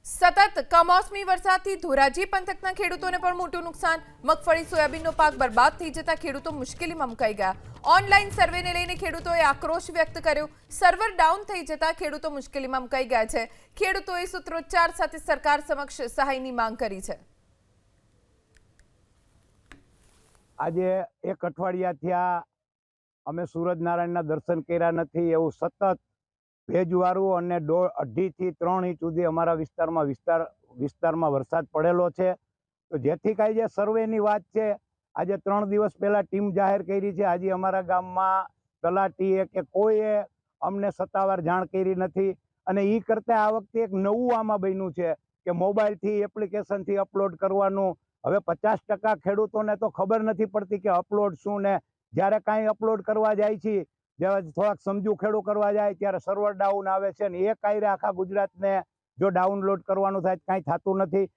સતત કમોસમી વરસાદથી ધોરાજી પંથકના ખેડૂતોને પણ મોટું નુકસાન. મગફળી સોયાબીનનો પાક બરબાદ થઈ જતા ખેડૂતો મુશ્કેલીમાં મુકાઈ ગયા. ઓનલાઈન સર્વેને લઈને ખેડૂતોએ આક્રોશ વ્યક્ત કર્યો. સર્વર ડાઉન થઈ જતા ખેડૂતો મુશ્કેલીમાં મુકાઈ ગયા છે. ખેડૂતોએ સૂત્રોચ્ચાર સાથે સરકાર સમક્ષ સહાયની માંગ કરી છે. આજે એક અઠવાડિયાથી અમે સૂરજનારાયણના દર્શન કર્યા નથી એવું સતત ભેજવાળું અને 2.5 થી 3 ઇંચ સુધી અમારા વિસ્તારમાં વરસાદ પડેલો છે. તો જેથી કાંઈ જે સર્વેની વાત છે, આજે 3 દિવસ પહેલા ટીમ જાહેર કરી છે. આજે અમારા ગામમાં તલાટીએ કે કોઈએ અમને સત્તાવાર જાણ કરી નથી. અને એ કરતાં આ વખતે એક નવું આમાં બન્યું છે કે મોબાઈલથી એપ્લિકેશનથી અપલોડ કરવાનું. હવે 50% ખેડૂતોને તો ખબર નથી પડતી કે અપલોડ શું, ને જ્યારે કાંઈ અપલોડ કરવા જાય છે, જ્યારે થોડાક સમજુ ખેડૂત કરવા જાય ત્યારે સર્વર ડાઉન આવે છે. ને એ કાંઈ આખા ગુજરાતને જો ડાઉનલોડ કરવાનું થાય કાંઈ થતું નથી.